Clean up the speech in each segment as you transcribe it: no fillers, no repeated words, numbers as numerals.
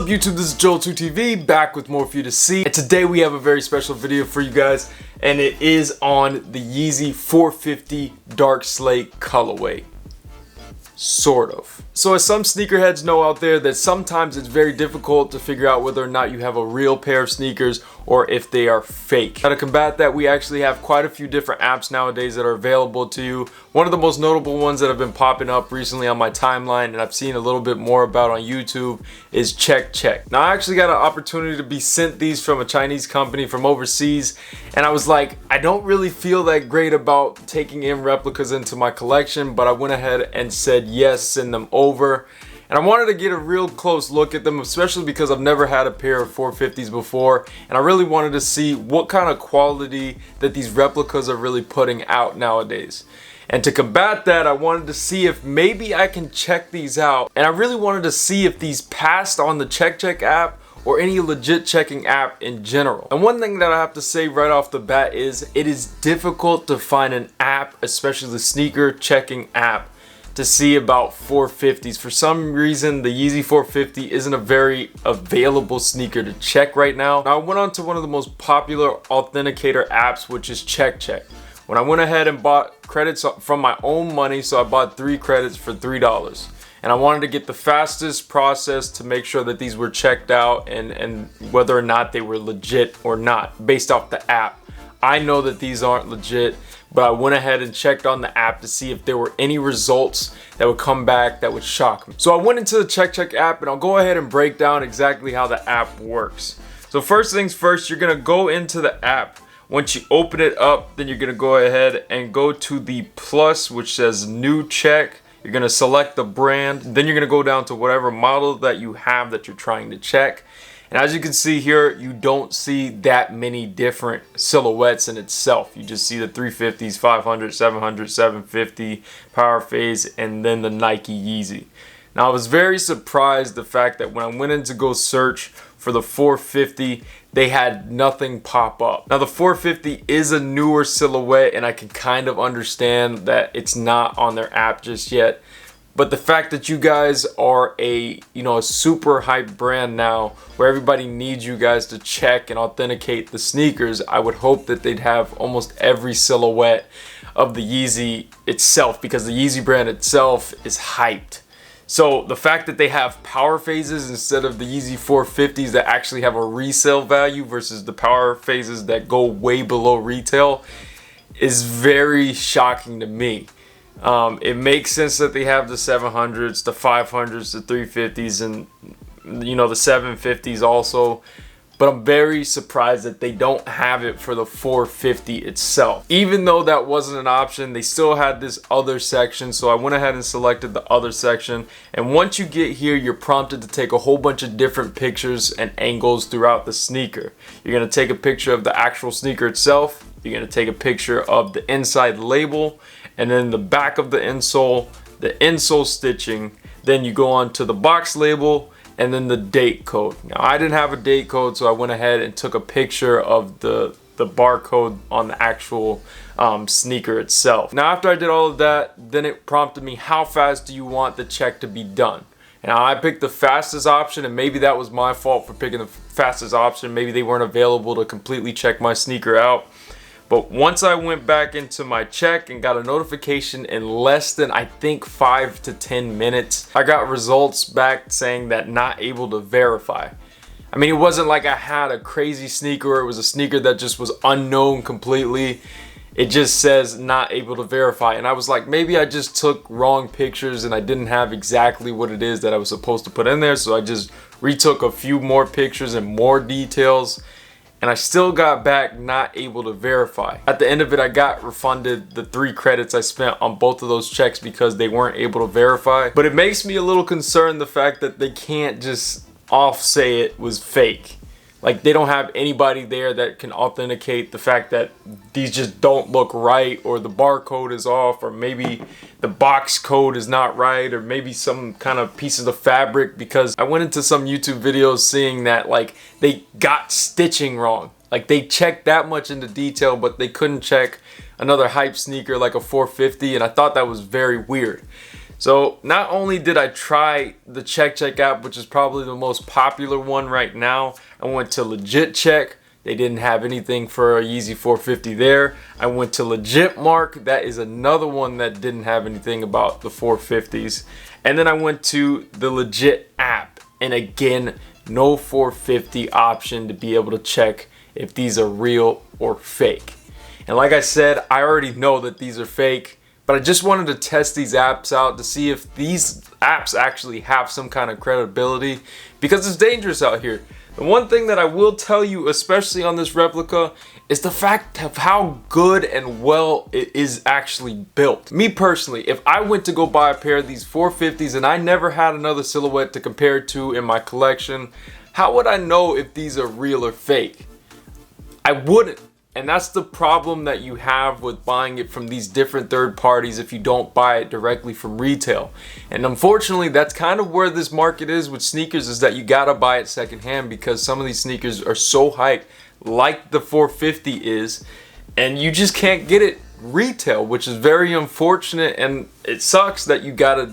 YouTube, this is Joel2TV back with more for you to see, and today we have a very special video for you guys, and it is on the Yeezy 450 Dark Slate colorway. Sort of. So as some sneakerheads know out there, that sometimes it's very difficult to figure out whether or not you have a real pair of sneakers or if they are fake. Now to combat that, we actually have quite a few different apps nowadays that are available to you. One of the most notable ones that have been popping up recently on my timeline, and I've seen a little bit more about on YouTube, is CheckCheck. Now I actually got an opportunity to be sent these from a Chinese company from overseas, and I was like, I don't really feel that great about taking in replicas into my collection, but I went ahead and said yes, send them over. And I wanted to get a real close look at them, especially because I've never had a pair of 450s before, and I really wanted to see what kind of quality that these replicas are really putting out nowadays. And to combat that, I wanted to see if maybe I can check these out, and I really wanted to see if these passed on the CheckCheck app or any legit checking app in general. And one thing that I have to say right off the bat is it is difficult to find an app, especially the sneaker checking app, to see about 450s. For some reason, the Yeezy 450 isn't a very available sneaker to check right now. I went on to one of the most popular authenticator apps, which is CheckCheck. When I went ahead and bought credits from my own money, so I bought 3 credits for $3. And I wanted to get the fastest process to make sure that these were checked out and whether or not they were legit or not, based off the app. I know that these aren't legit, but I went ahead and checked on the app to see if there were any results that would come back that would shock me. So I went into the CheckCheck app, and I'll go ahead and break down exactly how the app works. So first things first, you're gonna go into the app. Once you open it up, then you're gonna go ahead and go to the plus, which says new check. You're gonna select the brand, then you're gonna go down to whatever model that you have that you're trying to check. And as you can see here, you don't see that many different silhouettes in itself. You just see the 350s, 500, 700, 750, Power Phase, and then the Nike Yeezy. Now I was very surprised the fact that when I went in to go search for the 450, they had nothing pop up. Now the 450 is a newer silhouette, and I can kind of understand that it's not on their app just yet. But the fact that you guys are a super hyped brand now, where everybody needs you guys to check and authenticate the sneakers, I would hope that they'd have almost every silhouette of the Yeezy itself, because the Yeezy brand itself is hyped. So the fact that they have Power Phases instead of the Yeezy 450s that actually have a resale value versus the Power Phases that go way below retail is very shocking to me. It makes sense that they have the 700s, the 500s, the 350s, and the 750s also, but I'm very surprised that they don't have it for the 450 itself. Even though that wasn't an option, they still had this other section, so I went ahead and selected the other section. And once you get here, you're prompted to take a whole bunch of different pictures and angles throughout the sneaker. You're going to take a picture of the actual sneaker itself, you're going to take a picture of the inside label, and then the back of the insole stitching. Then you go on to the box label, and then the date code. Now I didn't have a date code, so I went ahead and took a picture of the barcode on the actual sneaker itself. Now after I did all of that, then it prompted me, how fast do you want the check to be done? And I picked the fastest option, and maybe that was my fault for picking the fastest option. Maybe they weren't available to completely check my sneaker out. But once I went back into my check and got a notification in less than, I think, 5 to 10 minutes, I got results back saying that not able to verify. I mean, it wasn't like I had a crazy sneaker, or it was a sneaker that just was unknown completely. It just says not able to verify. And I was like, maybe I just took wrong pictures and I didn't have exactly what it is that I was supposed to put in there. So I just retook a few more pictures and more details, and I still got back not able to verify. At the end of it, I got refunded the 3 credits I spent on both of those checks because they weren't able to verify. But it makes me a little concerned, the fact that they can't just say it was fake. Like, they don't have anybody there that can authenticate the fact that these just don't look right, or the barcode is off, or maybe the box code is not right, or maybe some kind of pieces of fabric, because I went into some YouTube videos seeing that like they got stitching wrong. Like, they checked that much into detail, but they couldn't check another hype sneaker like a 450, and I thought that was very weird. So not only did I try the CheckCheck app, which is probably the most popular one right now, I went to Legit Check. They didn't have anything for a Yeezy 450 there. I went to Legit Mark. That is another one that didn't have anything about the 450s. And then I went to the Legit app. And again, no 450 option to be able to check if these are real or fake. And like I said, I already know that these are fake, but I just wanted to test these apps out to see if these apps actually have some kind of credibility, because it's dangerous out here. The one thing that I will tell you, especially on this replica, is the fact of how good and well it is actually built. Me personally, if I went to go buy a pair of these 450s and I never had another silhouette to compare it to in my collection, how would I know if these are real or fake? I wouldn't. And that's the problem that you have with buying it from these different third parties if you don't buy it directly from retail. And unfortunately, that's kind of where this market is with sneakers, is that you gotta buy it secondhand, because some of these sneakers are so hyped, like the 450 is, and you just can't get it retail, which is very unfortunate, and it sucks that you gotta,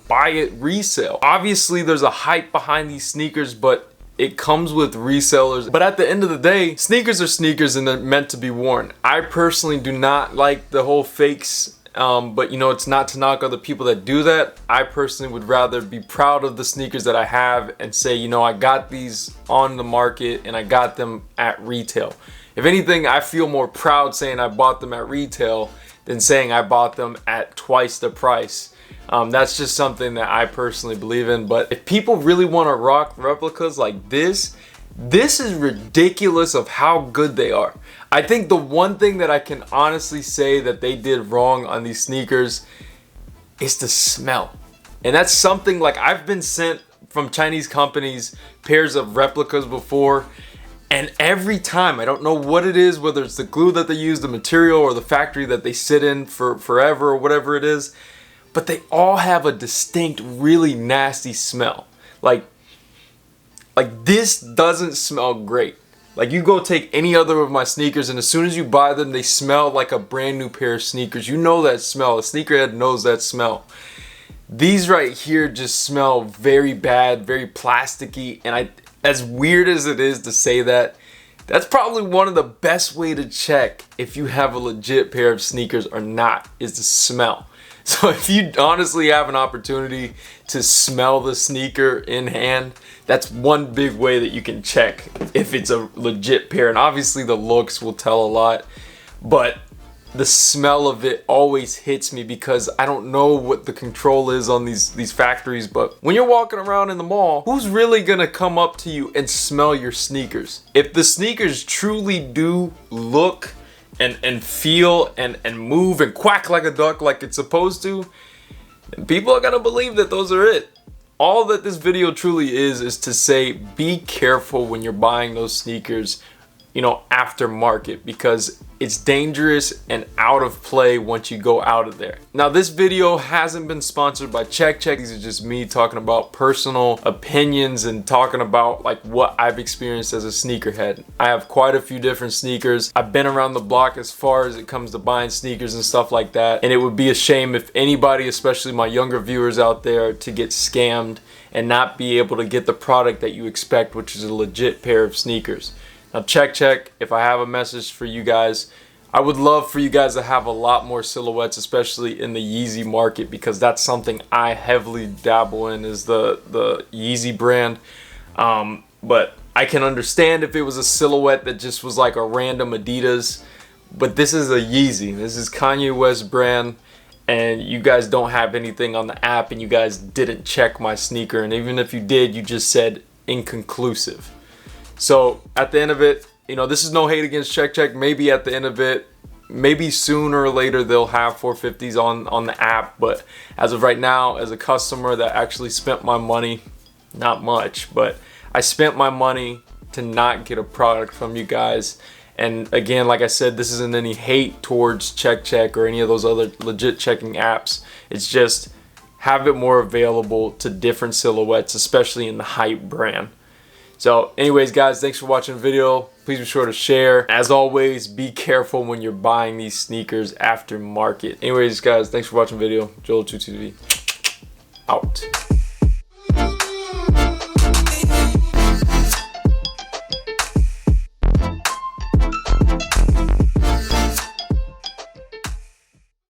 buy it resale. Obviously, there's a hype behind these sneakers, but it comes with resellers. But at the end of the day, sneakers are sneakers and they're meant to be worn. I personally do not like the whole fakes, but it's not to knock other people that do that. I personally would rather be proud of the sneakers that I have and say, I got these on the market and I got them at retail. If anything, I feel more proud saying I bought them at retail than saying I bought them at twice the price. That's just something that I personally believe in. But if people really want to rock replicas like this is ridiculous of how good they are. I think the one thing that I can honestly say that they did wrong on these sneakers is the smell. And that's something, like, I've been sent from Chinese companies pairs of replicas before, and every time, I don't know what it is, whether it's the glue that they use, the material, or the factory that they sit in for forever or whatever it is, but they all have a distinct, really nasty smell. Like this doesn't smell great. Like, you go take any other of my sneakers, and as soon as you buy them, they smell like a brand new pair of sneakers. You know that smell. A sneakerhead knows that smell. These right here just smell very bad, very plasticky, and as weird as it is to say that, that's probably one of the best way to check if you have a legit pair of sneakers or not, is the smell. So if you honestly have an opportunity to smell the sneaker in hand, that's one big way that you can check if it's a legit pair. And obviously the looks will tell a lot, but the smell of it always hits me, because I don't know what the control is on these factories, but when you're walking around in the mall, who's really gonna come up to you and smell your sneakers? If the sneakers truly do look and feel and move and quack like a duck like it's supposed to, people are gonna believe that those are it. All that this video truly is to say, be careful when you're buying those sneakers, aftermarket, because it's dangerous and out of play once you go out of there. Now, this video hasn't been sponsored by CheckCheck. These are just me talking about personal opinions and talking about like what I've experienced as a sneakerhead. I have quite a few different sneakers. I've been around the block as far as it comes to buying sneakers and stuff like that. And it would be a shame if anybody, especially my younger viewers out there, to get scammed and not be able to get the product that you expect, which is a legit pair of sneakers. Now, CheckCheck, if I have a message for you guys, I would love for you guys to have a lot more silhouettes, especially in the Yeezy market, because that's something I heavily dabble in, is the Yeezy brand. But I can understand if it was a silhouette that just was like a random Adidas, but this is a Yeezy. This is Kanye West brand, and you guys don't have anything on the app, and you guys didn't check my sneaker, and even if you did, you just said inconclusive. So at the end of it, this is no hate against CheckCheck. Maybe at the end of it, maybe sooner or later they'll have 450s on the app. But as of right now, as a customer that actually spent my money, not much, but I spent my money to not get a product from you guys. And again, like I said, this isn't any hate towards CheckCheck or any of those other legit checking apps. It's just have it more available to different silhouettes, especially in the hype brand. So anyways, guys, thanks for watching the video. Please be sure to share. As always, be careful when you're buying these sneakers aftermarket. Anyways, guys, thanks for watching the video. Joel2TV. out.